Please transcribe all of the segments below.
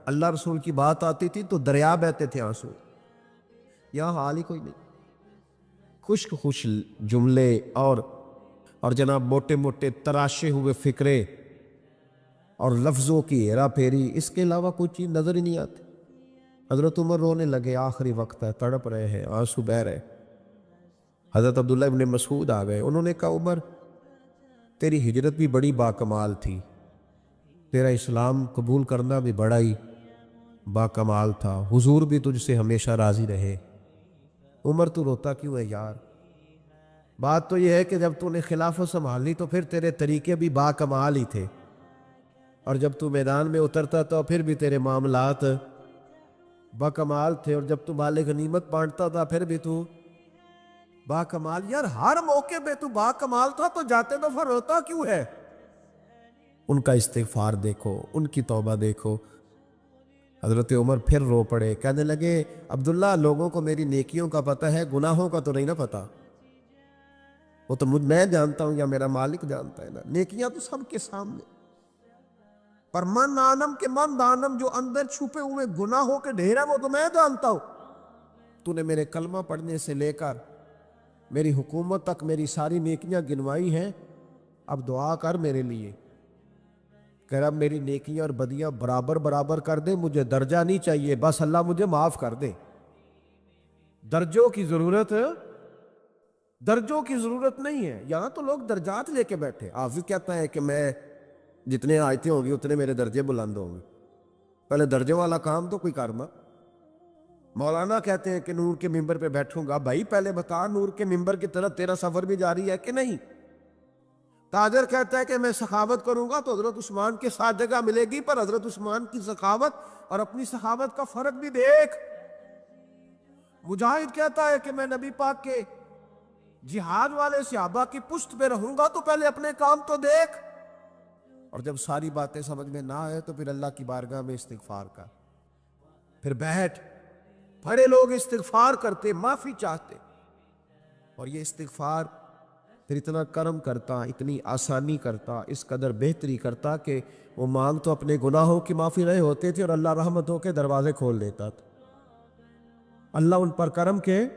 اللہ رسول کی بات آتی تھی تو دریا بہتے تھے آنسو. یہاں حال ہی کوئی نہیں. خشک خوش جملے اور جناب موٹے موٹے تراشے ہوئے فکرے اور لفظوں کی ہیرا پھیری، اس کے علاوہ کوئی چیز نظر ہی نہیں آتی. حضرت عمر رونے لگے، آخری وقت ہے، تڑپ رہے ہیں، آنسو بہہ رہے. حضرت عبداللہ ابن مسعود آ گئے. انہوں نے کہا عمر تیری ہجرت بھی بڑی باکمال تھی، تیرا اسلام قبول کرنا بھی بڑا ہی باکمال تھا، حضور بھی تجھ سے ہمیشہ راضی رہے. عمر تو روتا کیوں ہے یار؟ بات تو یہ ہے کہ جب تو نے خلافت سنبھالی تو پھر تیرے طریقے بھی باکمال ہی تھے، اور جب تو میدان میں اترتا تو پھر بھی تیرے معاملات باکمال تھے، اور جب تو مال غنیمت بانٹتا تھا پھر بھی تو باکمال. یار ہر موقع پہ تو باکمال تھا تو جاتے دفعہ روتا کیوں ہے؟ ان کا استغفار دیکھو، ان کی توبہ دیکھو. حضرت عمر پھر رو پڑے، کہنے لگے عبداللہ لوگوں کو میری نیکیوں کا پتہ ہے، گناہوں کا تو نہیں نا پتہ. وہ تو میں جانتا ہوں یا میرا مالک جانتا ہے نا. نیکیاں تو سب کے سامنے، پر من آنم کے من دانم، جو اندر چھپے ہوئے گناہوں کے ڈھیر ہیں وہ تو میں جانتا ہوں. تو نے میرے کلمہ پڑھنے سے لے کر میری حکومت تک میری ساری نیکیاں گنوائی ہیں. اب دعا کر میرے لیے کہ رب میری نیکیاں اور بدیاں برابر برابر کر دے. مجھے درجہ نہیں چاہیے، بس اللہ مجھے معاف کر دے. درجوں کی ضرورت نہیں ہے. یہاں تو لوگ درجات لے کے بیٹھے. حافظ کہتا ہے کہ میں جتنے آیتیں ہوں گی اتنے میرے درجے بلند ہوں گے. پہلے درجے والا کام تو کوئی کرنا. مولانا کہتے ہیں کہ نور کے ممبر پہ بیٹھوں گا. بھائی پہلے بتا نور کے ممبر کی طرف تیرا سفر بھی جاری ہے کہ نہیں؟ تاجر کہتا ہے کہ میں سخاوت کروں گا تو حضرت عثمان کے ساتھ جگہ ملے گی، پر حضرت عثمان کی سخاوت اور اپنی سخاوت کا فرق بھی دیکھ. مجاہد کہتا ہے کہ میں نبی پاک کے جہاد والے صحابہ کی پشت پہ رہوں گا تو پہلے اپنے کام تو دیکھ. اور جب ساری باتیں سمجھ میں نہ آئے تو پھر اللہ کی بارگاہ میں استغفار کر. پھر بیٹھ. بڑے لوگ استغفار کرتے، معافی چاہتے، اور یہ استغفار پھر اتنا کرم کرتا، اتنی آسانی کرتا، اس قدر بہتری کرتا کہ وہ مانگ تو اپنے گناہوں کی معافی رہے ہوتے تھے اور اللہ رحمتوں کے دروازے کھول دیتا تھا. اللہ ان پر کرم کے.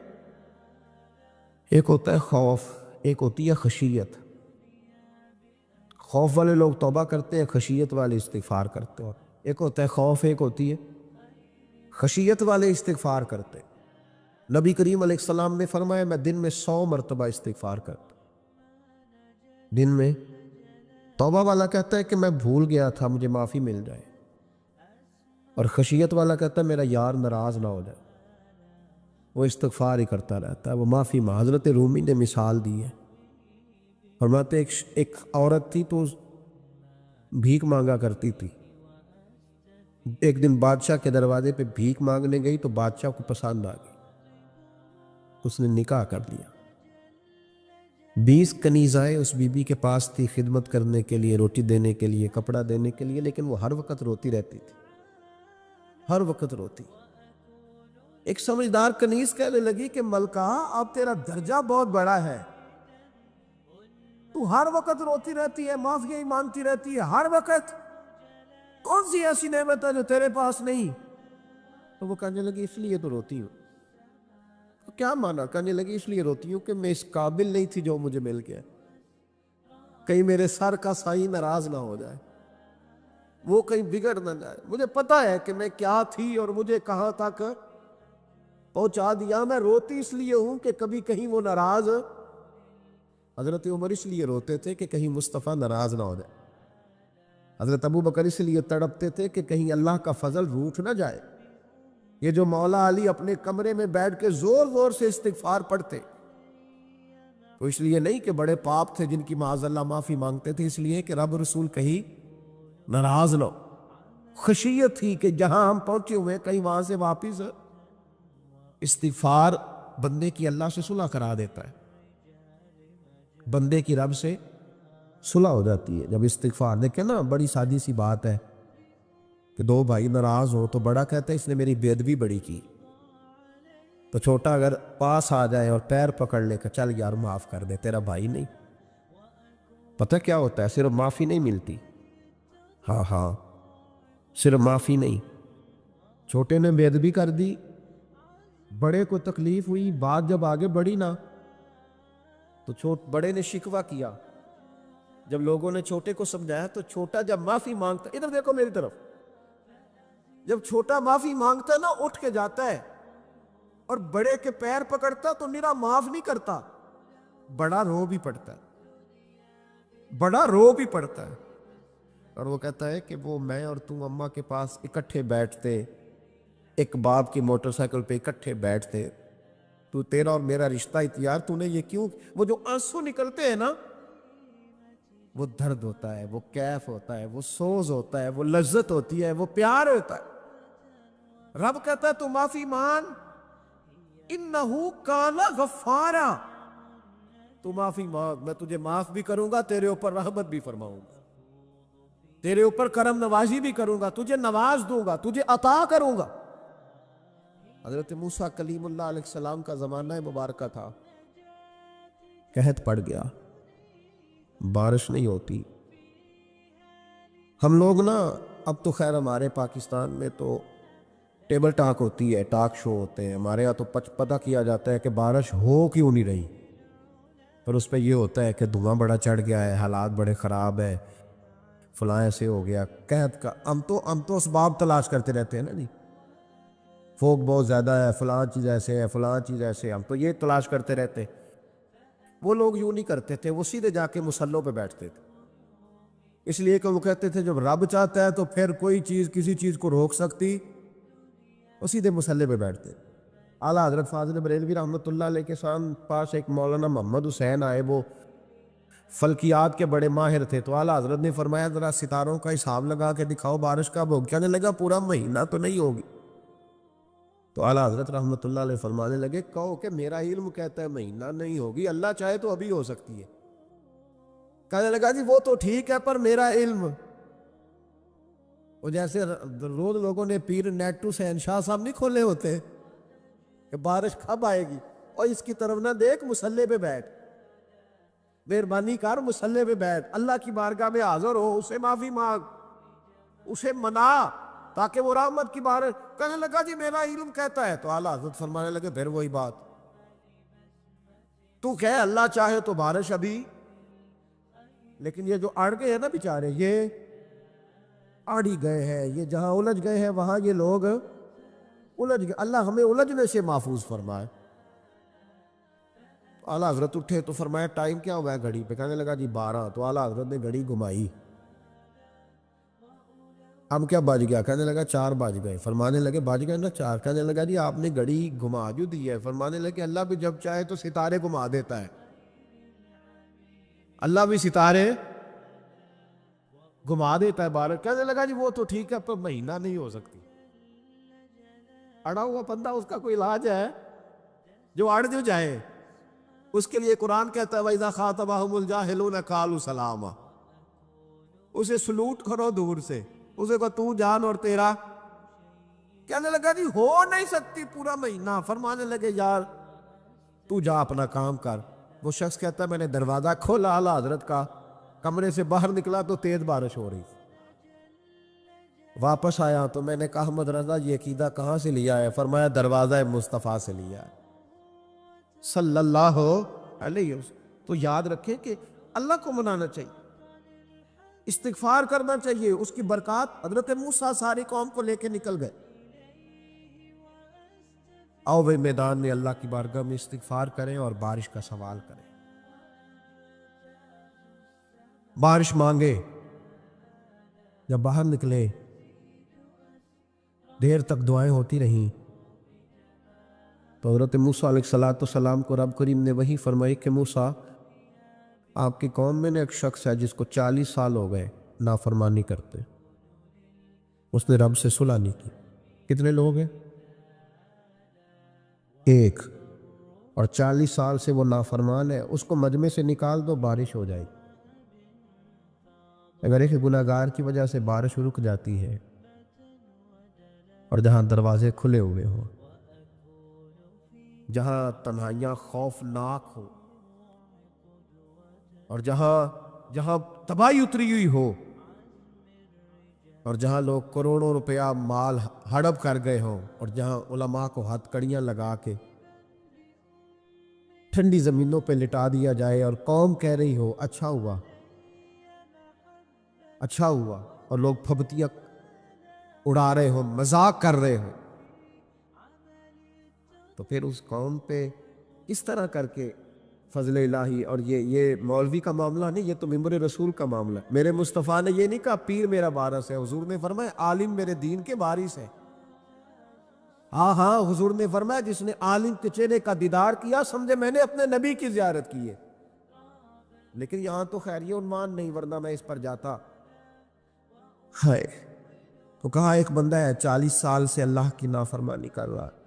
ایک ہوتا ہے خوف، ایک ہوتی ہے خشیت. خوف والے لوگ توبہ کرتے ہیں، خشیت والے استغفار کرتے ہیں. ایک ہوتا ہے خوف، ایک ہوتی ہے خشیت والے استغفار کرتے. نبی کریم علیہ السلام نے فرمایا میں دن میں 100 مرتبہ استغفار کرتا. دن میں. توبہ والا کہتا ہے کہ میں بھول گیا تھا، مجھے معافی مل جائے. اور خشیت والا کہتا ہے میرا یار ناراض نہ ہو جائے. وہ استغفار ہی کرتا رہتا ہے، وہ معافی حضرت رومی نے مثال دی ہے. فرماتے ایک عورت تھی تو بھیک مانگا کرتی تھی. ایک دن بادشاہ کے دروازے پہ بھیک مانگنے گئی تو بادشاہ کو پسند آ گئی. اس نے نکاح کر لیا. 20 کنیزائیں اس بی بی کے پاس تھی خدمت کرنے کے لیے، روٹی دینے کے لیے، کپڑا دینے کے لیے، لیکن وہ ہر وقت روتی رہتی تھی، ہر وقت روتی. ایک سمجھدار کنیز کہنے لگی کہ ملکہ اب تیرا درجہ بہت بڑا ہے، تو ہر وقت روتی رہتی ہے، معافیاں ہی مانگتی رہتی ہے ہر وقت، کون سی ایسی نعمت ہے جو تیرے پاس نہیں؟ تو وہ کہنے لگی اس لیے تو روتی ہوں. تو کیا مانا؟ کہنے لگی اس لیے روتی ہوں کہ میں اس قابل نہیں تھی جو مجھے مل گیا. کہیں میرے سر کا سائیں ناراض نہ ہو جائے، وہ کہیں بگڑ نہ جائے. مجھے پتا ہے کہ میں کیا تھی اور مجھے کہاں تک پہنچا دیا. میں روتی اس لیے ہوں کہ کبھی کہیں وہ ناراض. حضرت عمر اس لیے روتے تھے کہ کہیں مصطفیٰ ناراض نہ ہو جائے. حضرت ابو بکر اس لیے تڑپتے تھے کہ کہیں اللہ کا فضل روٹھ نہ جائے. یہ جو مولا علی اپنے کمرے میں بیٹھ کے زور زور سے استغفار پڑھتے، تو اس لیے نہیں کہ بڑے پاپ تھے جن کی معاذ اللہ معافی مانگتے تھے، اس لیے کہ رب رسول کہیں ناراض نہ ہو. خشیت تھی کہ جہاں ہم پہنچے ہوئے کہیں وہاں سے واپس. استغفار بندے کی اللہ سے صلح کرا دیتا ہے، بندے کی رب سے صلح ہو جاتی ہے جب استغفار. دیکھیں نا بڑی سادی سی بات ہے کہ دو بھائی ناراض ہو تو بڑا کہتا ہے اس نے میری بے ادبی بڑی کی، تو چھوٹا اگر پاس آ جائے اور پیر پکڑ لے کہ چل یار معاف کر دے، تیرا بھائی نہیں. پتہ کیا ہوتا ہے؟ صرف معافی نہیں ملتی. ہاں صرف معافی نہیں، چھوٹے نے بے ادبی کر دی، بڑے کو تکلیف ہوئی، بات جب آگے بڑھی نا تو بڑے نے شکوہ کیا۔ جب لوگوں نے چھوٹے کو سمجھایا تو چھوٹا جب معافی مانگتا، ادھر دیکھو میری طرف، جب چھوٹا معافی مانگتا ہے نا اٹھ کے جاتا ہے، اور بڑے کے پیر پکڑتا تو نرا معاف نہیں کرتا، بڑا رو بھی پڑتا ہے، بڑا رو بھی پڑتا ہے، اور وہ کہتا ہے کہ وہ میں اور تم اماں کے پاس اکٹھے بیٹھتے، ایک باپ کی موٹر سائیکل پہ اکٹھے بیٹھتے، تو تیرا اور میرا رشتہ اتیار تو نے یہ کیوں؟ وہ جو آنسو نکلتے ہیں نا، وہ درد ہوتا ہے، وہ کیف ہوتا ہے، وہ سوز ہوتا ہے، وہ لذت ہوتی ہے، وہ پیار ہوتا ہے۔ رب کہتا ہے تو معافی مان، انہو کان غفارا، تو معافی مانگ، میں تجھے معاف بھی کروں گا، تیرے اوپر رحمت بھی فرماؤں گا، تیرے اوپر کرم نوازی بھی کروں گا، تجھے نواز دوں گا، تجھے عطا کروں گا۔ حضرت موسیٰ کلیم اللہ علیہ السلام کا زمانہ مبارکہ تھا، قحط پڑ گیا، بارش نہیں ہوتی۔ ہم لوگ نا اب تو خیر ہمارے پاکستان میں تو ٹیبل ٹاک ہوتی ہے، ٹاک شو ہوتے ہیں، ہمارے یہاں تو پتہ کیا جاتا ہے کہ بارش ہو کیوں نہیں رہی، پر اس پہ یہ ہوتا ہے کہ دھواں بڑا چڑھ گیا ہے، حالات بڑے خراب ہے، فلاں ایسے ہو گیا قحط کا۔ ہم تو اسباب تلاش کرتے رہتے ہیں نا جی، فوگ بہت زیادہ ہے، فلاں چیز ایسے ہے، فلاں چیز ایسے ہے، ہم تو یہ تلاش کرتے رہتے۔ وہ لوگ یوں نہیں کرتے تھے، وہ سیدھے جا کے مصلوں پہ بیٹھتے تھے، اس لیے کہ وہ کہتے تھے جب رب چاہتا ہے تو پھر کوئی چیز کسی چیز کو روک سکتی، وہ سیدھے مصلے پہ بیٹھتے۔ اعلیٰ حضرت فاضل بریلوی رحمۃ اللہ علیہ کے پاس ایک مولانا محمد حسین آئے، وہ فلکیات کے بڑے ماہر تھے، تو اعلیٰ حضرت نے فرمایا ذرا ستاروں کا حساب لگا کے دکھاؤ بارش کب ہوگی؟ کہنے لگا پورا مہینہ تو نہیں ہوگی۔ تو اعلیٰ حضرت رحمۃ اللہ علیہ فرمانے لگے کہو کہ میرا علم کہتا ہے مہینہ نہیں ہوگی، اللہ چاہے تو ابھی ہو سکتی ہے۔ کہنے لگا جی وہ تو ٹھیک ہے پر میرا علم، وہ جیسے روز لوگوں نے پیر نیٹو سے شاہ صاحب نہیں کھولے ہوتے کہ بارش کب آئے گی، اور اس کی طرف نہ دیکھ، مصلے پہ بیٹھ، مہربانی کر مصلے پہ بیٹھ، اللہ کی بارگاہ میں حاضر ہو، اسے معافی مانگ، اسے منا تاکہ وہ رحمت کی بارش۔ کہنے لگا جی میرا علم کہتا ہے، تو اعلیٰ حضرت فرمانے لگے پھر وہی بات، تو کہ اللہ چاہے تو بارش ابھی، لیکن یہ جو اڑ گئے ہیں نا بیچارے، یہ اڑ ہی گئے ہیں، یہ جہاں الجھ گئے ہیں وہاں یہ لوگ الجھ گئے، اللہ ہمیں الجھنے سے محفوظ فرمائے۔ اعلیٰ حضرت اٹھے تو فرمایا ٹائم کیا ہوا ہے گھڑی پہ؟ کہنے لگا جی 12۔ تو اعلیٰ حضرت نے گھڑی گھمائی، اب کیا بج گیا؟ کہنے لگا 4 بج گئے۔ فرمانے لگے بج گئے نا 4؟ کہنے لگا جی آپ نے گھڑی گھما جو دی ہے۔ فرمانے لگے اللہ بھی جب چاہے تو ستارے گھما دیتا ہے، اللہ بھی ستارے گھما دیتا ہے بارش۔ کہنے لگا جی وہ تو ٹھیک ہے پر مہینہ نہیں ہو سکتی، اڑا ہوا بندہ اس کا کوئی علاج ہے؟ جو اڑ جو جائے اس کے لیے قرآن کہتا ہے وَإِذَا خَاطَبَهُمُ الْجَاهِلُونَ قَالُوا سَلَامًا، اسے سلوٹ کرو دور سے، اسے کو تو جان اور تیرا۔ کہنے لگا جی ہو نہیں سکتی پورا مہینہ۔ فرمانے لگے یار تو جا اپنا کام کر۔ وہ شخص کہتا ہے میں نے دروازہ کھولا اعلیٰ حضرت کا، کمرے سے باہر نکلا تو تیز بارش ہو رہی، واپس آیا تو میں نے کہا احمد رضا یہ عقیدہ کہاں سے لیا ہے؟ فرمایا دروازہ مصطفیٰ سے لیا ہے صلی اللہ علیہ وسلم۔ تو یاد رکھیں کہ اللہ کو منانا چاہیے، استغفار کرنا چاہیے، اس کی برکات۔ حضرت موسیٰ ساری قوم کو لے کے نکل گئے، آؤ بھائی میدان میں اللہ کی بارگاہ میں استغفار کریں اور بارش کا سوال کریں، بارش مانگے۔ جب باہر نکلے دیر تک دعائیں ہوتی رہیں، تو حضرت موسیٰ علیہ السلام کو رب کریم نے وحی فرمائی کہ موسیٰ آپ کی قوم میں نے ایک شخص ہے جس کو 40 سال ہو گئے نافرمانی کرتے، اس نے رب سے صلح نہیں کی۔ کتنے لوگ ہیں؟ ایک، اور 40 سال سے وہ نافرمان ہے، اس کو مجمع سے نکال دو بارش ہو جائے گی۔ اگر ایک گناہگار کی وجہ سے بارش رک جاتی ہے، اور جہاں دروازے کھلے ہوئے ہوں، جہاں تنہائیاں خوفناک ہو، اور جہاں تباہی اتری ہوئی ہو، اور جہاں لوگ کروڑوں روپیہ مال ہڑپ کر گئے ہوں، اور جہاں علماء کو ہتھ کڑیاں لگا کے ٹھنڈی زمینوں پہ لٹا دیا جائے اور قوم کہہ رہی ہو اچھا ہوا اچھا ہوا، اور لوگ پھبتیاں اڑا رہے ہوں، مذاق کر رہے ہوں، تو پھر اس قوم پہ اس طرح کر کے فضل الہی. اور یہ مولوی کا معاملہ نہیں، یہ تو ممبر رسول کا معاملہ ہے. میرے مصطفیٰ نے یہ نہیں کہا پیر میرا وارث ہے، حضور نے فرمایا عالم میرے دین کے وارث ہے. ہاں حضور نے فرمایا جس نے عالم کے چہرے کا دیدار کیا سمجھے میں نے اپنے نبی کی زیارت کی ہے. لیکن یہاں تو خیر یہ عنوان نہیں، ورنہ میں اس پر جاتا. ہے تو کہا ایک بندہ ہے 40 سال سے اللہ کی نافرمانی کر رہا ہے،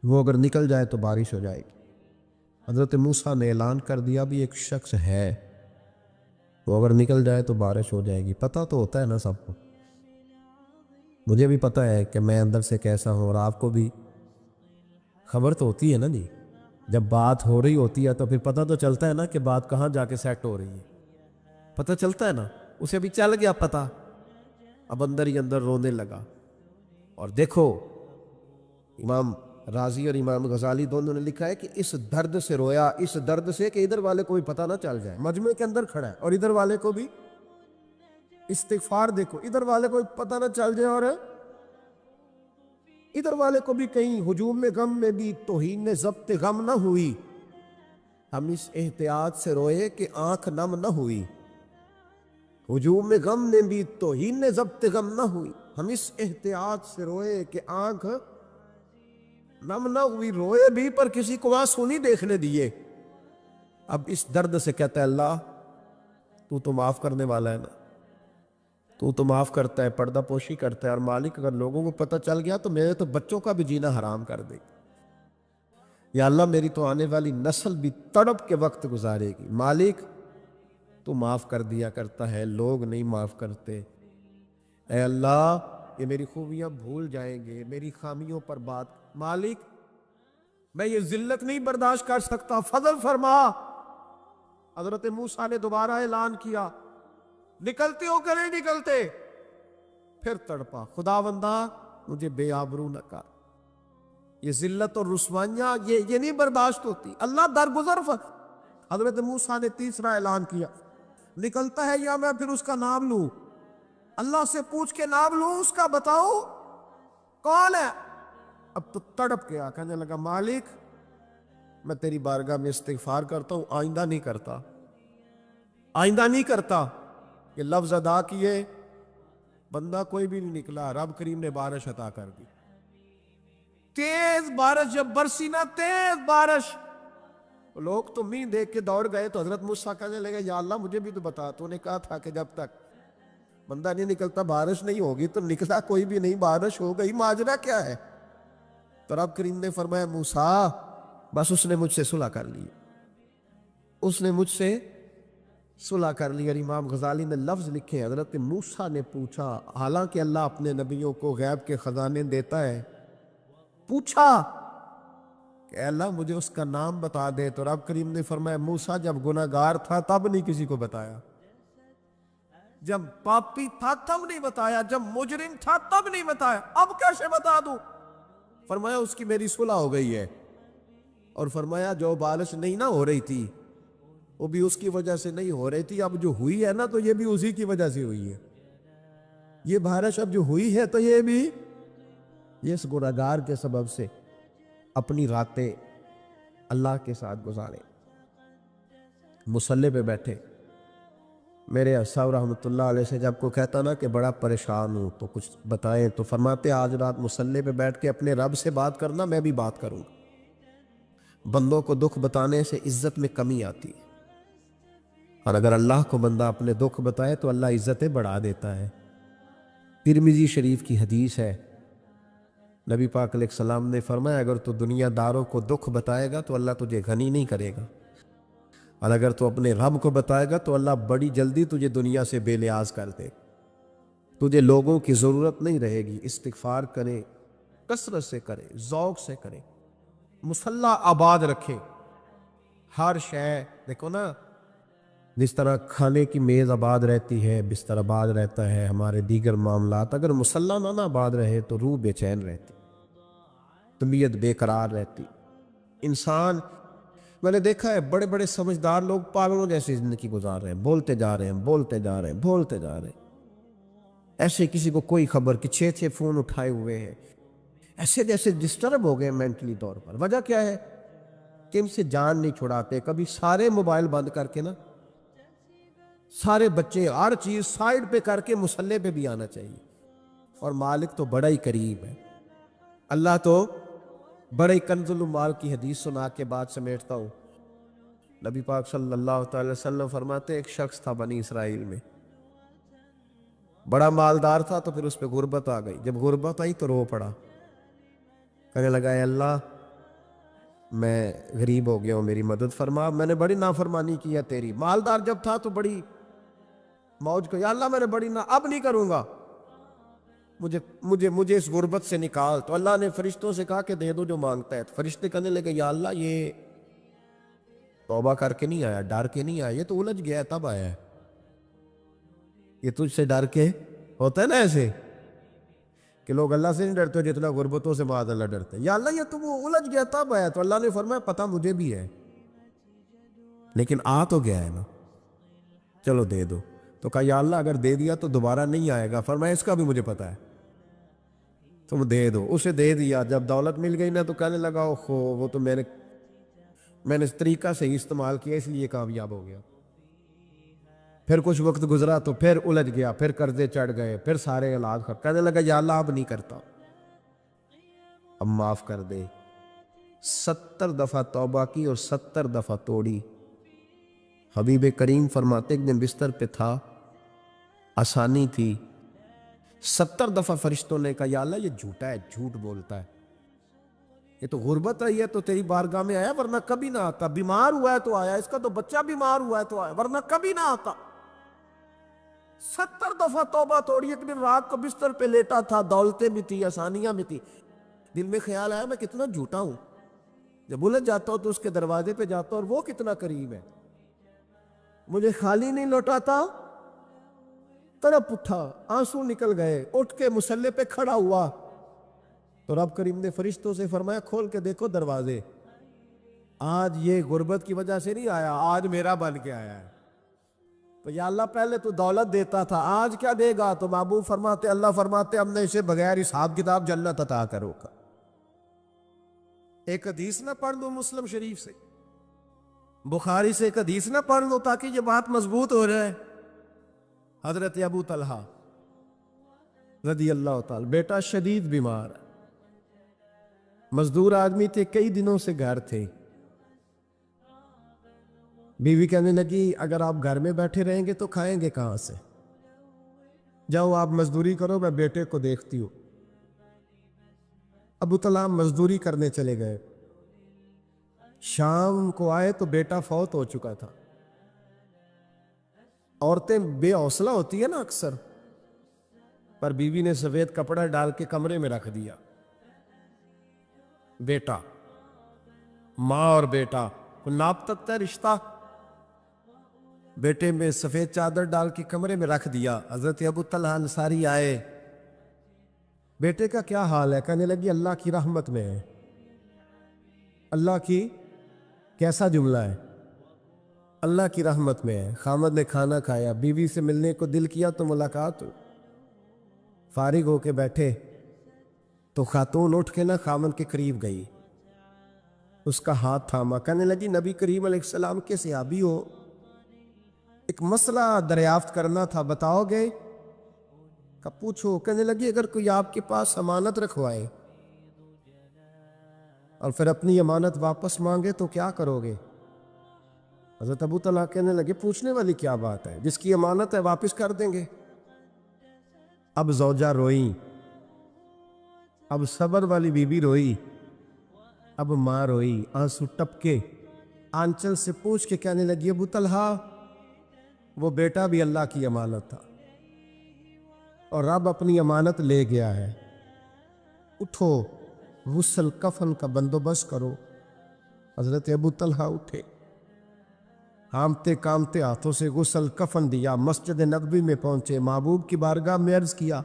وہ اگر نکل جائے تو بارش ہو جائے گی. حضرت موسیٰ نے اعلان کر دیا بھی ایک شخص ہے وہ اگر نکل جائے تو بارش ہو جائے گی. پتہ تو ہوتا ہے نا سب کو، مجھے بھی پتہ ہے کہ میں اندر سے کیسا ہوں، اور آپ کو بھی خبر تو ہوتی ہے نا جی. جب بات ہو رہی ہوتی ہے تو پھر پتہ تو چلتا ہے نا کہ بات کہاں جا کے سیٹ ہو رہی ہے، پتہ چلتا ہے نا. اسے بھی چل گیا پتہ، اب اندر ہی اندر رونے لگا. اور دیکھو امام رازی اور امام غزالی دونوں نے لکھا ہے کہ اس درد سے رویا، اس درد سے کہ ادھر والے کو بھی پتہ نہ چل جائے، مجمع کے اندر کھڑا ہے اور ادھر والے کو بھی استغفار، دیکھو ادھر والے کو پتہ نہ چل جائے اور ادھر والے کو بھی کہیں ہجوم میں غم میں بھی توہین ضبط غم نہ ہوئی. ہم اس احتیاط سے روئے کہ آنکھ نم نہ ہوئی. ہجوم میں غم میں بھی توہین ضبط غم نہ ہوئی. ہم اس احتیاط سے روئے کہ آنکھ نم نہ ہوئی. روئے بھی پر کسی کو آنسو نہیں دیکھنے دیے. اب اس درد سے کہتا ہے اللہ تو معاف کرنے والا ہے نا، تو معاف کرتا ہے، پردہ پوشی کرتا ہے. اور مالک اگر لوگوں کو پتہ چل گیا تو میرے تو بچوں کا بھی جینا حرام کر دے. یا اللہ میری تو آنے والی نسل بھی تڑپ کے وقت گزارے گی. مالک تو معاف کر دیا کرتا ہے، لوگ نہیں معاف کرتے. اے اللہ یہ میری خوبیاں بھول جائیں گے، میری خامیوں پر بات. مالک میں یہ ذلت نہیں برداشت کر سکتا، فضل فرما. حضرت موسیٰ نے دوبارہ اعلان کیا نکلتے ہو کہ نہیں نکلتے؟ پھر تڑپا خداوندا مجھے بے آبرو نہ کر. یہ ذلت اور رسوائیاں یہ نہیں برداشت ہوتی. اللہ درگزر. حضرت موسیٰ نے تیسرا اعلان کیا نکلتا ہے یا میں پھر اس کا نام لوں؟ اللہ سے پوچھ کے نام لوں اس کا، بتاؤ کون ہے؟ اب تو تڑپ گیا، کہنے لگا مالک میں تیری بارگاہ میں استغفار کرتا ہوں، آئندہ نہیں کرتا، آئندہ نہیں کرتا. یہ لفظ ادا کیے، بندہ کوئی بھی نہیں نکلا. رب کریم نے بارش عطا کر دی. تیز بارش جب برسی نا، تیز بارش، لوگ تو مین دیکھ کے دوڑ گئے. تو حضرت موسیٰ کہنے لگے یا اللہ مجھے بھی تو بتا، تو نے کہا تھا کہ جب تک بندہ نہیں نکلتا بارش نہیں ہوگی. تو نکلا کوئی بھی نہیں، بارش ہو گئی، ماجرا کیا ہے؟ تو رب کریم نے فرمایا موسیٰ بس اس نے مجھ سے صلح کر لی، اس نے مجھ سے صلح کر لی. اور امام غزالی نے لفظ لکھے حضرت موسیٰ نے پوچھا، حالانکہ اللہ اپنے نبیوں کو غیب کے خزانے دیتا ہے، پوچھا کہ اللہ مجھے اس کا نام بتا دے. تو رب کریم نے فرمایا موسیٰ جب گناہ گار تھا تب نہیں کسی کو بتایا، جب پاپی تھا تب نہیں بتایا، جب مجرم تھا تب نہیں بتایا، اب کیسے بتا دوں؟ فرمایا اس کی میری صلح ہو گئی ہے. اور فرمایا جو بارش نہیں نہ ہو رہی تھی وہ بھی اس کی وجہ سے نہیں ہو رہی تھی، اب جو ہوئی ہے نا تو یہ بھی اسی کی وجہ سے ہوئی ہے. یہ بارش اب جو ہوئی ہے تو یہ بھی اس گناہگار کے سبب سے. اپنی راتیں اللہ کے ساتھ گزارے. مصلی پہ بیٹھے، میرے صاحب رحمۃ اللہ علیہ سے جب کو کہتا نا کہ بڑا پریشان ہوں تو کچھ بتائیں، تو فرماتے آج رات مصلی پہ بیٹھ کے اپنے رب سے بات کرنا، میں بھی بات کروں. بندوں کو دکھ بتانے سے عزت میں کمی آتی ہے، اور اگر اللہ کو بندہ اپنے دکھ بتائے تو اللہ عزتیں بڑھا دیتا ہے. ترمذی شریف کی حدیث ہے، نبی پاک علیہ السلام نے فرمایا اگر تو دنیا داروں کو دکھ بتائے گا تو اللہ تجھے غنی نہیں کرے گا، اور اگر تو اپنے رب کو بتائے گا تو اللہ بڑی جلدی تجھے دنیا سے بے نیاز کر دے. تجھے لوگوں کی ضرورت نہیں رہے گی. استغفار کرے، کثرت سے کرے، ذوق سے کرے، مصلی آباد رکھے. ہر شے دیکھو نا، جس طرح کھانے کی میز آباد رہتی ہے، بستر آباد رہتا ہے، ہمارے دیگر معاملات، اگر مصلی نہ آباد رہے تو روح بے چین رہتی، طبیعت بے قرار رہتی۔ انسان، میں نے دیکھا ہے بڑے بڑے سمجھدار لوگ پاگلوں جیسی زندگی گزار رہے ہیں، بولتے جا رہے ہیں، بولتے جا رہے ہیں، بولتے جا رہے ہیں، ایسے کسی کو کوئی خبر کہ 6 فون اٹھائے ہوئے ہیں، ایسے جیسے ڈسٹرب ہو گئے مینٹلی طور پر۔ وجہ کیا ہے کہ ان سے جان نہیں چھڑاتے۔ کبھی سارے موبائل بند کر کے نا، سارے بچے ہر چیز سائیڈ پہ کر کے مصلی پہ بھی آنا چاہیے۔ اور مالک تو بڑا ہی قریب ہے، اللہ تو بڑے ہی کنز المال کی حدیث سنا کے بعد سمیٹتا ہوں۔ نبی پاک صلی اللہ تعالی وسلم فرماتے ایک شخص تھا بنی اسرائیل میں، بڑا مالدار تھا، تو پھر اس پہ غربت آ گئی۔ جب غربت آئی تو رو پڑا، کہنے لگا اے اللہ میں غریب ہو گیا ہوں، میری مدد فرما، میں نے بڑی نافرمانی کی ہے تیری۔ مالدار جب تھا تو بڑی موج کو، یا اللہ میں نے بڑی اب نہیں کروں گا، مجھے اس غربت سے نکال۔ تو اللہ نے فرشتوں سے کہا کہ دے دو جو مانگتا ہے۔ تو فرشتے کہنے لگے یا اللہ یہ توبہ کر کے نہیں آیا، ڈر کے نہیں آیا، یہ تو الجھ گیا ہے تب آیا ہے، یہ تجھ سے ڈر کے ہوتا ہے نا ایسے کہ لوگ اللہ سے نہیں ڈرتے جتنا غربتوں سے معاذ اللہ ڈرتے ہیں۔ یا اللہ یہ تو وہ الجھ گیا تب آیا۔ تو اللہ نے فرمایا پتہ مجھے بھی ہے، لیکن آ تو گیا ہے نا، چلو دے دو۔ تو کہا یا اللہ اگر دے دیا تو دوبارہ نہیں آئے گا۔ فرمایا اس کا بھی مجھے پتہ ہے، تم دے دو۔ اسے دے دیا۔ جب دولت مل گئی نا تو کہنے لگا اوہو وہ تو میں نے اس طریقہ سے ہی استعمال کیا اس لیے کامیاب ہو گیا۔ پھر کچھ وقت گزرا تو پھر الجھ گیا، پھر قرضے چڑھ گئے، پھر سارے اولاد خرچ، کہنے لگا یا اللہ اب نہیں کرتا، اب معاف کر دے۔ 70 دفعہ توبہ کی اور 70 دفعہ توڑی۔ حبیب کریم فرماتے ایک دن بستر پہ تھا، آسانی تھی، 70 دفعہ فرشتوں نے کہا یا اللہ یہ جھوٹا ہے، جھوٹ بولتا ہے، یہ تو غربت آئی ہے تو تیری بارگاہ میں آیا ورنہ کبھی نہ آتا، بیمار ہوا ہے تو آیا، اس کا تو بچہ بیمار ہوا ہے تو آیا ورنہ کبھی نہ آتا۔ 70 دفعہ توبہ توڑی۔ ایک دن رات کو بستر پہ لیٹا تھا، دولتیں بھی تھی، آسانیاں بھی تھی، دل میں خیال آیا میں کتنا جھوٹا ہوں، جب الجھ جاتا ہوں تو اس کے دروازے پہ جاتا ہوں اور وہ کتنا قریب ہے، مجھے خالی نہیں لوٹاتا۔ تڑپ اٹھا، آنسو نکل گئے، اٹھ کے مصلی پہ کھڑا ہوا تو رب کریم نے فرشتوں سے فرمایا کھول کے دیکھو دروازے، آج یہ غربت کی وجہ سے نہیں آیا، آج میرا بن کے آیا ہے۔ تو یا اللہ پہلے تو دولت دیتا تھا، آج کیا دے گا؟ تو محبوب فرماتے، اللہ فرماتے ہم نے اسے بغیر حساب کتاب جنت عطا کرو گا۔ ایک حدیث نہ پڑھ لو مسلم شریف سے، بخاری سے ایک حدیث نہ پڑھ لو تاکہ یہ بات مضبوط ہو جائے۔ حضرت ابو طلحہ رضی اللہ تعالی، بیٹا شدید بیمار، مزدور آدمی تھے، کئی دنوں سے گھر تھے۔ بیوی کہنے لگی اگر آپ گھر میں بیٹھے رہیں گے تو کھائیں گے کہاں سے، جاؤ آپ مزدوری کرو، میں بیٹے کو دیکھتی ہوں۔ ابو طلحہ مزدوری کرنے چلے گئے، شام کو آئے تو بیٹا فوت ہو چکا تھا۔ عورتیں بے حوصلہ ہوتی ہے نا اکثر، پر بیوی نے سفید کپڑا ڈال کے کمرے میں رکھ دیا۔ بیٹا، ماں اور بیٹا ناپ تک ہے رشتہ، بیٹے میں سفید چادر ڈال کے کمرے میں رکھ دیا۔ حضرت ابو طلحہ انصاری آئے، بیٹے کا کیا حال ہے؟ کہنے لگی اللہ کی رحمت میں ہے۔ اللہ کی کیسا جملہ ہے؟ اللہ کی رحمت میں ہے۔ خامد نے کھانا کھایا، بیوی سے ملنے کو دل کیا تو ملاقات ہو، فارغ ہو کے بیٹھے تو خاتون اٹھ کے نا خامد کے قریب گئی، اس کا ہاتھ تھاما، کہنے لگی نبی کریم علیہ السلام کے صحابی ہو، ایک مسئلہ دریافت کرنا تھا، بتاؤ گے؟ کہ پوچھو۔ کہنے لگی اگر کوئی آپ کے پاس امانت رکھوائے اور پھر اپنی امانت واپس مانگے تو کیا کرو گے؟ حضرت ابو طلحہ کہنے لگے پوچھنے والی کیا بات ہے، جس کی امانت ہے واپس کر دیں گے۔ اب زوجہ روئی، اب صبر والی بیوی روئی، اب ماں روئی، آنسو ٹپکے، آنچل سے پوچھ کے کہنے لگی ابو طلحہ وہ بیٹا بھی اللہ کی امانت تھا اور رب اپنی امانت لے گیا ہے، اٹھو غسل کفن کا بندوبست کرو۔ حضرت ابو طلحہ اٹھے، کامتے کامتے ہاتھوں سے غسل کفن دیا، مسجد نبوی میں پہنچے، محبوب کی بارگاہ میں عرض کیا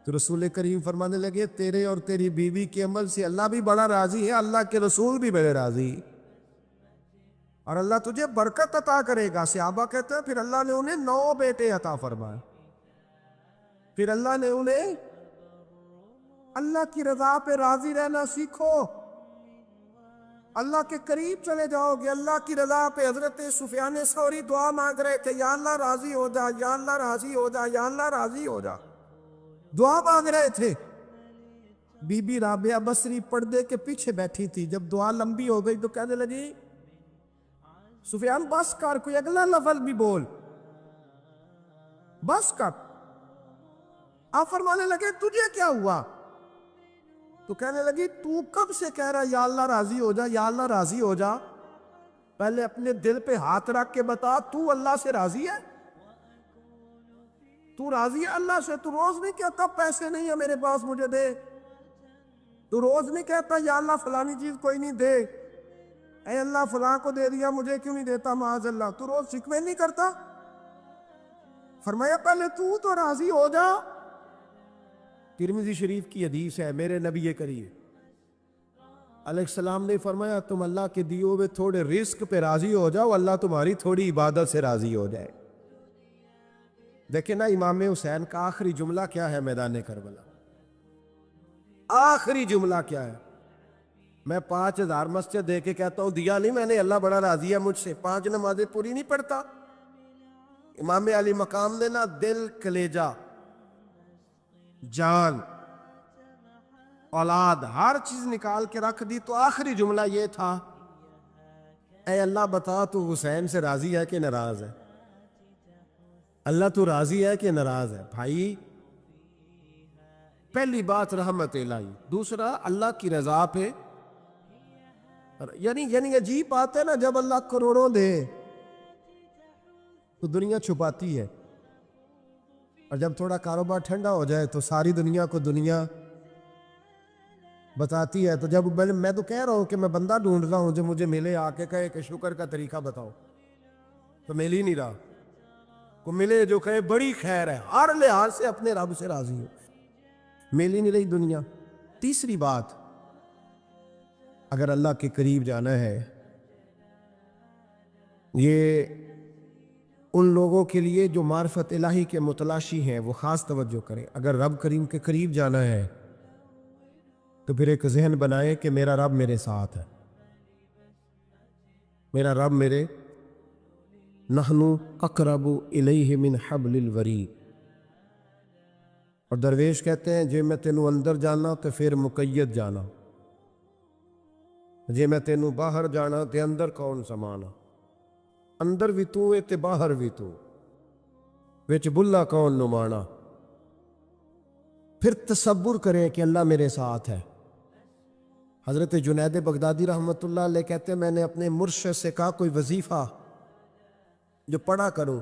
تو رسول کریم فرمانے لگے تیرے اور تیری بیوی کے عمل سے اللہ بھی بڑا راضی ہے، اللہ کے رسول بھی بڑے راضی، اور اللہ تجھے برکت عطا کرے گا۔ صحابہ کہتے ہیں پھر اللہ نے انہیں 9 بیٹے عطا فرمائے، پھر اللہ نے انہیں اللہ کی رضا پہ راضی رہنا سیکھو، اللہ کے قریب چلے جاؤ گے، اللہ کی رضا پہ۔ حضرت سفیان ثوری دعا مانگ رہے تھے، یا اللہ راضی ہو جا، یا اللہ راضی ہو جا، یا اللہ راضی ہو جا، دعا مانگ رہے تھے۔ بی بی رابعہ بصری پردے کے پیچھے بیٹھی تھی، جب دعا لمبی ہو گئی تو کہنے لگی سفیان بس کر، کوئی اگلا لفظ بھی بول، بس کر۔ آپ فرمانے لگے تجھے کیا ہوا؟ تو کہنے لگی تو کب سے کہہ رہا یا اللہ راضی ہو جا، یا اللہ راضی ہو جا، پہلے اپنے دل پہ ہاتھ رکھ کے بتا تو اللہ سے راضی ہے؟ تو راضی ہے اللہ سے؟ تو روز نہیں کہتا پیسے نہیں ہے میرے پاس مجھے دے، تو روز نہیں کہتا یا اللہ فلانی چیز کوئی نہیں دے، اے اللہ فلاں کو دے دیا مجھے کیوں نہیں دیتا معاذ اللہ، تو روز شکوے نہیں کرتا؟ فرمایا پہلے تو راضی ہو جا۔ ترمذی شریف کی حدیث ہے، میرے نبی کریم علیہ السلام نے فرمایا تم اللہ کے دیے ہوئے تھوڑے رزق پہ راضی ہو جاؤ، اللہ تمہاری تھوڑی عبادت سے راضی ہو جائے۔ دیکھیں نا امام حسین کا آخری جملہ کیا ہے میدان کربلا، آخری جملہ کیا ہے؟ میں 5000 مسجد دے کے کہتا ہوں دیا نہیں میں نے، اللہ بڑا راضی ہے مجھ سے، 5 نمازیں پوری نہیں پڑھتا۔ امام علی مقام نے نا دل، کلیجہ، جان، اولاد، ہر چیز نکال کے رکھ دی، تو آخری جملہ یہ تھا اے اللہ بتا تو حسین سے راضی ہے کہ ناراض ہے؟ اللہ تو راضی ہے کہ ناراض ہے؟ بھائی پہلی بات رحمت الہی، دوسرا اللہ کی رضا پہ، یعنی عجیب بات ہے نا، جب اللہ کروڑوں دے تو دنیا چھپاتی ہے، اور جب تھوڑا کاروبار ٹھنڈا ہو جائے تو ساری دنیا کو دنیا بتاتی ہے۔ تو جب میں تو کہہ رہا ہوں کہ میں بندہ ڈھونڈ رہا ہوں جو مجھے ملے، آ کے کہے کہ شکر کا طریقہ بتاؤ، تو مل ہی نہیں رہا، کو ملے جو کہے بڑی خیر ہے، ہر لحاظ سے اپنے رب سے راضی ہو، مل ہی نہیں رہی دنیا۔ تیسری بات، اگر اللہ کے قریب جانا ہے، یہ ان لوگوں کے لیے جو معرفت الہی کے متلاشی ہیں وہ خاص توجہ کریں۔ اگر رب کریم کے قریب جانا ہے تو پھر ایک ذہن بنائے کہ میرا رب میرے ساتھ ہے، میرا رب میرے، نحن اقرب الیہ من حبل الورید، اور درویش کہتے ہیں جے میں تینوں اندر جانا تو پھر مقید جانا، جے میں تینوں باہر جانا تے اندر کون سمانا، اندر بھی تو تے باہر بھی تو، وچ بلا کون نمانا۔ پھر تصور کریں کہ اللہ میرے ساتھ ہے۔ حضرت جنید بغدادی رحمۃ اللہ علیہ کہتے ہیں میں نے اپنے مرشد سے کہا کوئی وظیفہ جو پڑھا کروں،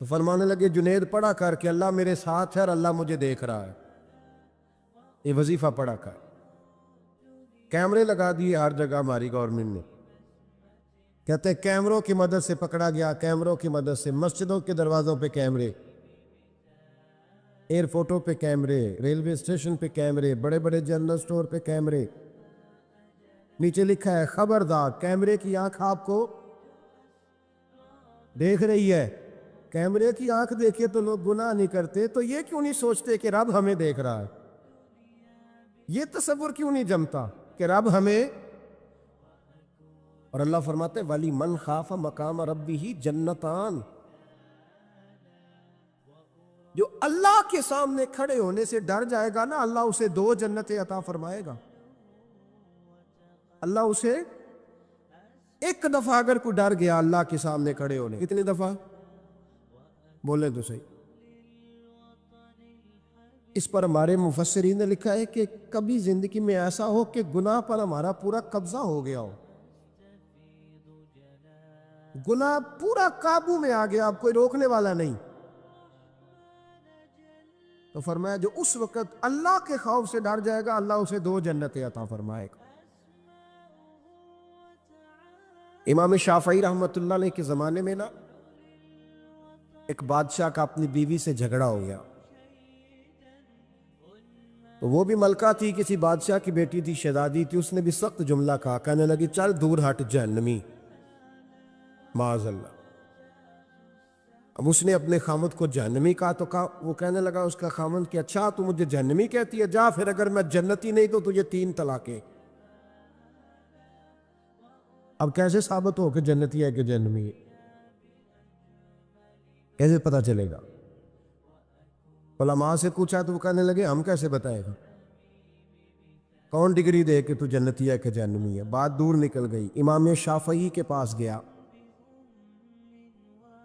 تو فرمانے لگے جنید پڑھا کر کہ اللہ میرے ساتھ ہے اور اللہ مجھے دیکھ رہا ہے، یہ وظیفہ پڑھا کر۔ کیمرے لگا دیے ہر جگہ ہماری گورنمنٹ نے، کہتے ہیں کیمروں کی مدد سے پکڑا گیا، کیمروں کی مدد سے، مسجدوں کے دروازوں پہ کیمرے، ایئرپورٹوں پہ کیمرے، ریلوے اسٹیشن پہ کیمرے، بڑے بڑے جنرل سٹور پہ کیمرے، نیچے لکھا ہے خبردار کیمرے کی آنکھ آپ کو دیکھ رہی ہے۔ کیمرے کی آنکھ دیکھے تو لوگ گناہ نہیں کرتے، تو یہ کیوں نہیں سوچتے کہ رب ہمیں دیکھ رہا ہے؟ یہ تصور کیوں نہیں جمتا کہ رب ہمیں، اور اللہ فرماتے ولی من خاف مقام ربہ جنتان، جو اللہ کے سامنے کھڑے ہونے سے ڈر جائے گا نا، اللہ اسے 2 جنتیں عطا فرمائے گا۔ اللہ اسے ایک دفعہ اگر کوئی ڈر گیا اللہ کے سامنے کھڑے ہونے، کتنی دفعہ بولیں تو صحیح؟ اس پر ہمارے مفسرین نے لکھا ہے کہ کبھی زندگی میں ایسا ہو کہ گناہ پر ہمارا پورا قبضہ ہو گیا ہو، گناہ پورا قابو میں آ گیا، اب کوئی روکنے والا نہیں، تو فرمایا جو اس وقت اللہ کے خوف سے ڈر جائے گا اللہ اسے 2 جنتیں عطا فرمائے گا۔ امام شافعی رحمۃ اللہ علیہ کے زمانے میں نا ایک بادشاہ کا اپنی بیوی سے جھگڑا ہو گیا، تو وہ بھی ملکہ تھی، کسی بادشاہ کی بیٹی تھی، شہزادی تھی، اس نے بھی سخت جملہ کہا، کہنے لگی چل دور ہٹ جہنمی، معاذ اللہ۔ اب اس نے اپنے خامد کو جہنمی کہا تو وہ کہنے لگا اس کا خامد کہ اچھا تو مجھے جہنمی کہتی ہے، جا پھر اگر میں جنتی نہیں تو تجھے 3 طلاقیں۔ اب کیسے ثابت ہو کہ جنتی ہے کہ جہنمی ہے؟ کیسے پتا چلے گا؟ علماء سے پوچھا تو وہ کہنے لگے ہم کیسے بتائے گا، کون ڈگری دے کہ تو جنتی ہے کہ جہنمی ہے؟ بات دور نکل گئی۔ امام شافعی کے پاس گیا،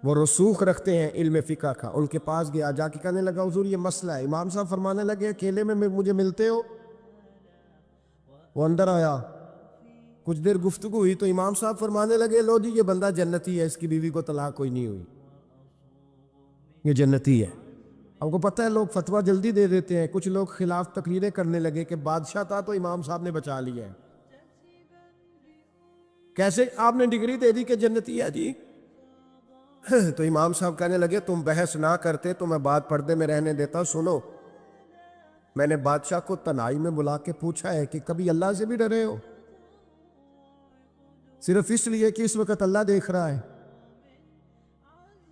وہ رسوخ رکھتے ہیں علم فقہ کا، ان کے پاس گیا، جا کے کہنے لگا حضور یہ مسئلہ ہے۔ امام صاحب فرمانے لگے اکیلے میں مجھے ملتے ہو؟ وہ اندر آیا، کچھ دیر گفتگو ہوئی تو امام صاحب فرمانے لگے لو جی یہ بندہ جنتی ہے، اس کی بیوی کو طلاق کوئی نہیں ہوئی، یہ جنتی ہے۔ ہم کو پتہ ہے لوگ فتویٰ جلدی دے دیتے ہیں، کچھ لوگ خلاف تقریریں کرنے لگے کہ بادشاہ تھا تو امام صاحب نے بچا لیا ہے، کیسے آپ نے ڈگری دے دی کہ جنتی ہے جی؟ تو امام صاحب کہنے لگے تم بحث نہ کرتے تو میں بات پردے میں رہنے دیتا۔ سنو، میں نے بادشاہ کو تنہائی میں بلا کے پوچھا ہے کہ کبھی اللہ سے بھی ڈرے ہو؟ صرف اس لیے کہ اس وقت اللہ دیکھ رہا ہے۔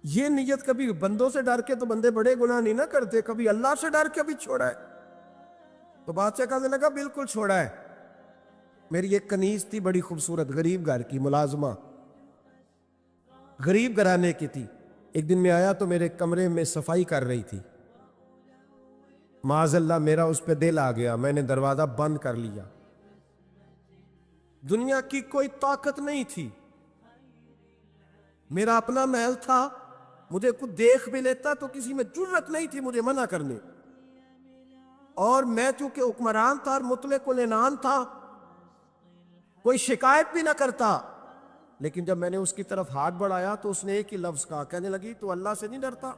یہ نیت کبھی بندوں سے ڈر کے تو بندے بڑے گناہ نہیں نہ کرتے، کبھی اللہ سے ڈر کے بھی چھوڑا ہے؟ تو بادشاہ کہنے لگا بالکل چھوڑا ہے۔ میری ایک کنیز تھی بڑی خوبصورت، غریب گھر کی ملازمہ، غریب گھرانے کی تھی۔ ایک دن میں آیا تو میرے کمرے میں صفائی کر رہی تھی، معاذ اللہ میرا اس پہ دل آ گیا، میں نے دروازہ بند کر لیا۔ دنیا کی کوئی طاقت نہیں تھی، میرا اپنا محل تھا، مجھے کچھ دیکھ بھی لیتا تو کسی میں جرت نہیں تھی مجھے منع کرنے، اور میں چونکہ حکمران تھا اور مطلق العنان تھا، کوئی شکایت بھی نہ کرتا۔ لیکن جب میں نے اس کی طرف ہاتھ بڑھایا تو اس نے ایک ہی لفظ کہا، کہنے لگی تو اللہ سے نہیں ڈرتا؟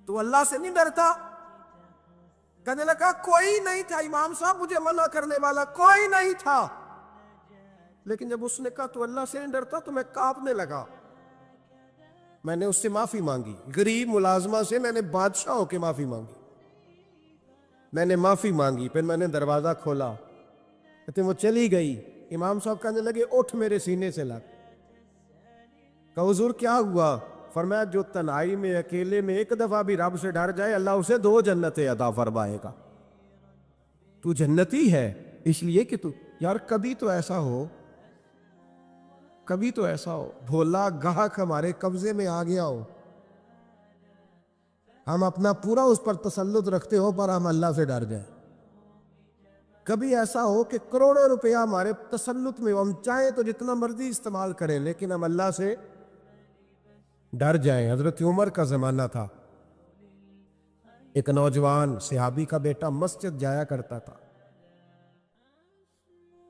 تو اللہ سے نہیں ڈرتا؟ کہنے لگا کوئی نہیں تھا امام صاحب مجھے منع کرنے والا، کوئی نہیں تھا۔ لیکن جب اس نے کہا تو اللہ سے نہیں ڈرتا تو میں کانپنے لگا۔ میں نے اس سے معافی مانگی، غریب ملازمہ سے میں نے بادشاہ ہو کے معافی مانگی، میں نے معافی مانگی، پھر میں نے دروازہ کھولا، کہتے وہ چلی گئی۔ امام صاحب کہنے لگے اٹھ میرے سینے سے لگ۔ کہا حضور کیا ہوا؟ فرمایا جو تنہائی میں اکیلے میں ایک دفعہ بھی رب سے ڈر جائے اللہ اسے 2 جنتیں عطا فرمائے گا۔ تو جنتی ہے اس لیے کہ تو یار کبھی تو ایسا ہو، کبھی تو ایسا ہو بھولا گاہک ہمارے قبضے میں آ گیا ہو، ہم اپنا پورا اس پر تسلط رکھتے ہو پر ہم اللہ سے ڈر جائیں۔ کبھی ایسا ہو کہ کروڑوں روپیہ ہمارے تسلط میں ہو، ہم چاہیں تو جتنا مرضی استعمال کریں لیکن ہم اللہ سے ڈر جائیں۔ حضرت عمر کا زمانہ تھا، ایک نوجوان صحابی کا بیٹا مسجد جایا کرتا تھا،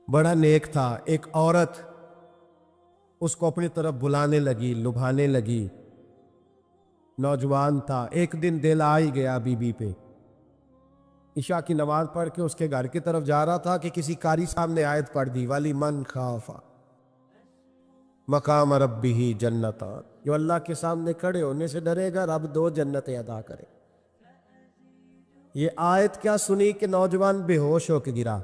بڑا نیک تھا۔ ایک عورت اس کو اپنی طرف بلانے لگی، لبھانے لگی، نوجوان تھا۔ ایک دن دل آ ہی گیا بی بی پہ، عشاء کی نماز پڑھ کے اس کے گھر کی طرف جا رہا تھا کہ کسی قاری صاحب نے آیت پڑھ دی، وَلِمَنْ خَافَ مقام ربہ جنتان، جو اللہ کے سامنے کھڑے ہونے سے ڈرے گا رب 2 جنتیں عطا کرے۔ یہ آیت کیا سنی کہ نوجوان بے ہوش ہو کے گرا۔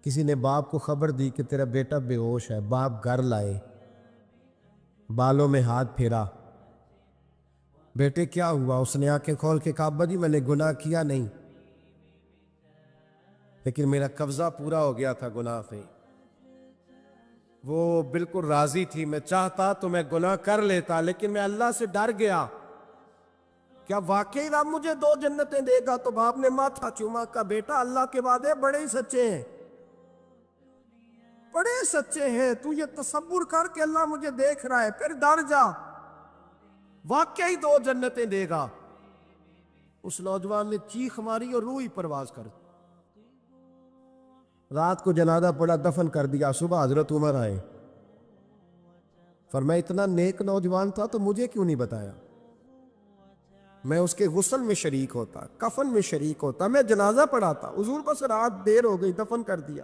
کسی نے باپ کو خبر دی کہ تیرا بیٹا بے ہوش ہے، باپ گھر لائے، بالوں میں ہاتھ پھیرا، بیٹے کیا ہوا؟ اس نے آنکھیں کھول کے کہا ابا جی میں نے گناہ کیا نہیں، لیکن میرا قبضہ پورا ہو گیا تھا گناہ پہ، وہ بالکل راضی تھی، میں چاہتا تو میں گناہ کر لیتا لیکن میں اللہ سے ڈر گیا۔ کیا واقعی رب مجھے 2 جنتیں دے گا؟ تو باپ نے ماتھا چوما، کا بیٹا اللہ کے وعدے بڑے ہی سچے ہیں، بڑے سچے ہیں، تو یہ تصور کر کے اللہ مجھے دیکھ رہا ہے، پھر ڈر جا، واقعی 2 جنتیں دے گا۔ اس نوجوان نے چیخ ماری اور روح ہی پرواز کر، رات کو جنازہ پڑا، دفن کر دیا۔ صبح حضرت عمر آئے، فرمایا اتنا نیک نوجوان تھا تو مجھے کیوں نہیں بتایا؟ میں اس کے غسل میں شریک ہوتا، کفن میں شریک ہوتا، میں جنازہ پڑھاتا، حضور بس رات دیر ہو گئی دفن کر دیا۔